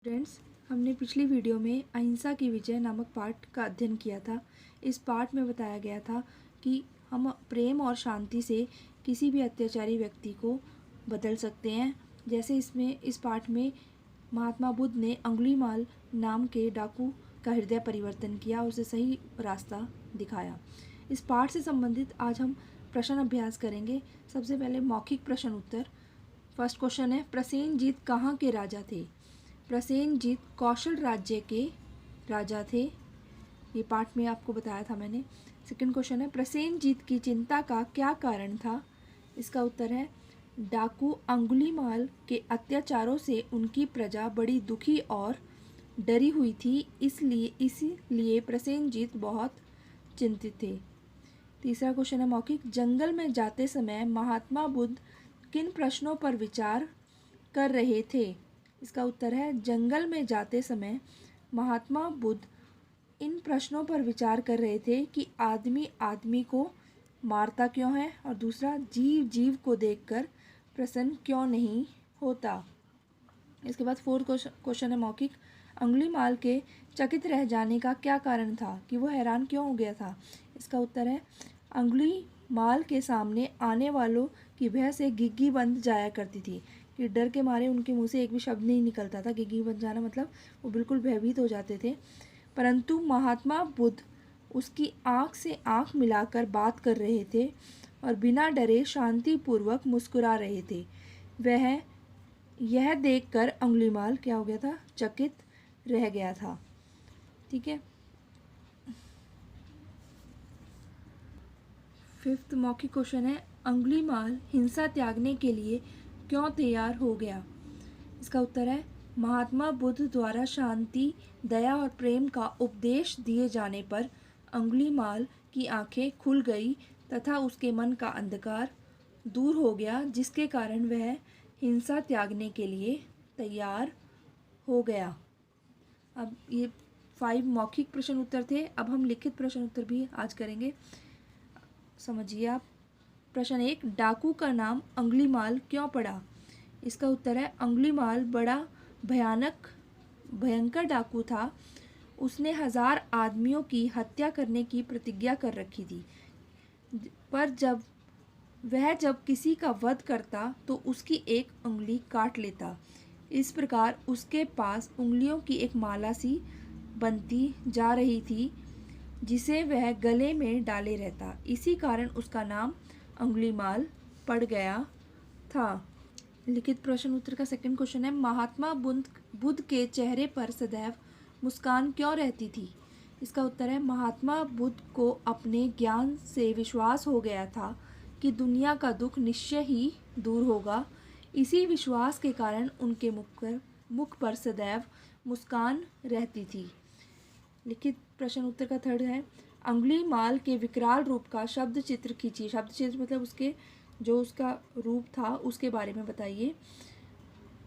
Friends, हमने पिछली video में अहिंसा की विजय नामक पाठ का अध्ययन किया था। इस पाठ में बताया गया था कि हम प्रेम और शांति से किसी भी अत्याचारी व्यक्ति को बदल सकते हैं। जैसे इस पाठ में महात्मा बुद्ध ने अंगुलीमाल नाम के डाकू का हृदय परिवर्तन किया और उसे सही रास्ता दिखाया। इस पाठ से संबंधित आज हम प्रश्न अभ्यास करेंगे। सबसे पहले मौखिक प्रश्न उत्तर। फर्स्ट क्वेश्चन है, प्रसेनजीत कहाँ के राजा थे? प्रसेनजीत कौशल राज्य के राजा थे। ये पाठ में आपको बताया था मैंने। सेकंड क्वेश्चन है, प्रसेनजीत की चिंता का क्या कारण था? इसका उत्तर है, डाकू अंगुलीमाल के अत्याचारों से उनकी प्रजा बड़ी दुखी और डरी हुई थी, इसीलिए प्रसेनजीत बहुत चिंतित थे। तीसरा क्वेश्चन है मौखिक, जंगल में जाते समय महात्मा बुद्ध किन प्रश्नों पर विचार कर रहे थे? इसका उत्तर है, जंगल में जाते समय महात्मा बुद्ध इन प्रश्नों पर विचार कर रहे थे कि आदमी आदमी को मारता क्यों है और दूसरा, जीव जीव को देखकर प्रसन्न क्यों नहीं होता। इसके बाद फोर्थ क्वेश्चन है मौखिक, अंगुलीमाल के चकित रह जाने का क्या कारण था कि वो हैरान क्यों हो गया था? इसका उत्तर है, अंगुलीमाल के सामने आने वालों की भय से गिग्गी बंद जाया करती थी कि डर के मारे उनके मुंह से एक भी शब्द नहीं निकलता था। गिग्गी बन जाना मतलब वो बिल्कुल भयभीत हो जाते थे। परंतु महात्मा बुद्ध उसकी आँख से आँख मिलाकर बात कर रहे थे और बिना डरे शांतिपूर्वक मुस्कुरा रहे थे। वह यह देखकर अंगुलीमाल क्या हो गया था? चकित रह गया था। ठीक है। फिफ्थ मौखिक क्वेश्चन है, अंगुलीमाल हिंसा त्यागने के लिए क्यों तैयार हो गया? इसका उत्तर है, महात्मा बुद्ध द्वारा शांति, दया और प्रेम का उपदेश दिए जाने पर अंगुलीमाल की आंखें खुल गई तथा उसके मन का अंधकार दूर हो गया, जिसके कारण वह हिंसा त्यागने के लिए तैयार हो गया। अब ये 5 मौखिक प्रश्न उत्तर थे। अब हम लिखित प्रश्न उत्तर भी आज करेंगे। समझिए आप। प्रश्न 1, डाकू का नाम अंगुलीमाल क्यों पड़ा? इसका उत्तर है, अंगुलीमाल बड़ा भयंकर डाकू था। उसने 1000 आदमियों की हत्या करने की प्रतिज्ञा कर रखी थी, पर जब किसी का वध करता तो उसकी एक उंगली काट लेता। इस प्रकार उसके पास उंगलियों की एक माला सी बनती जा रही थी, जिसे वह गले में डाले रहता। इसी कारण उसका नाम अंगुलीमाल पड़ गया था। लिखित प्रश्न उत्तर का सेकंड क्वेश्चन है, महात्मा बुद्ध के चेहरे पर सदैव मुस्कान क्यों रहती थी? इसका उत्तर है, महात्मा बुद्ध को अपने ज्ञान से विश्वास हो गया था कि दुनिया का दुख निश्चय ही दूर होगा। इसी विश्वास के कारण उनके मुख पर सदैव मुस्कान रहती थी। लिखित प्रश्न उत्तर का थर्ड है, अंगुलीमाल के विकराल रूप का शब्द चित्र खींचिए। शब्द चित्र मतलब उसका रूप था उसके बारे में बताइए।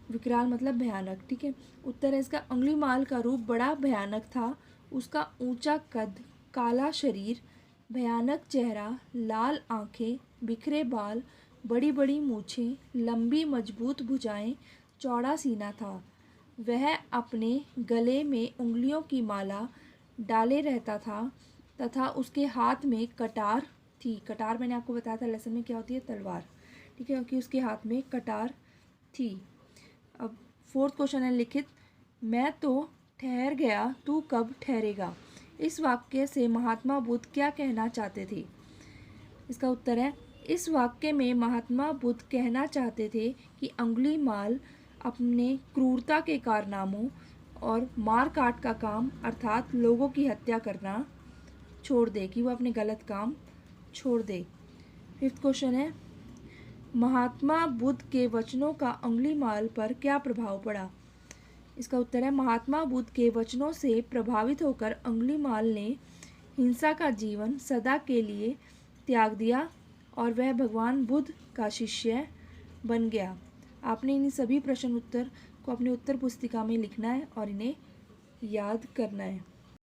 विकराल मतलब भयानक। ठीक है। उत्तर है इसका, अंगुलीमाल का रूप बड़ा भयानक था। उसका ऊंचा कद, काला शरीर, भयानक चेहरा, लाल आंखें, बिखरे बाल, बड़ी बड़ी मूछें, लंबी मजबूत भुजाएं, चौड़ा सीना था। वह अपने गले में उंगलियों की माला डाले रहता था तथा उसके हाथ में कटार थी। कटार मैंने आपको बताया था लेसन में क्या होती है? तलवार। ठीक है, क्योंकि उसके हाथ में कटार थी। अब फोर्थ क्वेश्चन है लिखित, मैं तो ठहर गया, तू कब ठहरेगा? इस वाक्य से महात्मा बुद्ध क्या कहना चाहते थे? इसका उत्तर है, इस वाक्य में महात्मा बुद्ध कहना चाहते थे कि अंगुलीमाल अपने क्रूरता के कारनामों और मार काट का काम अर्थात लोगों की हत्या करना छोड़ दे, कि वो अपने गलत काम छोड़ दे। फिफ्थ क्वेश्चन है, महात्मा बुद्ध के वचनों का अंगुलीमाल पर क्या प्रभाव पड़ा? इसका उत्तर है, महात्मा बुद्ध के वचनों से प्रभावित होकर अंगुलीमाल ने हिंसा का जीवन सदा के लिए त्याग दिया और वह भगवान बुद्ध का शिष्य बन गया। आपने इन सभी प्रश्न उत्तर को अपनी उत्तर पुस्तिका में लिखना है और इन्हें याद करना है।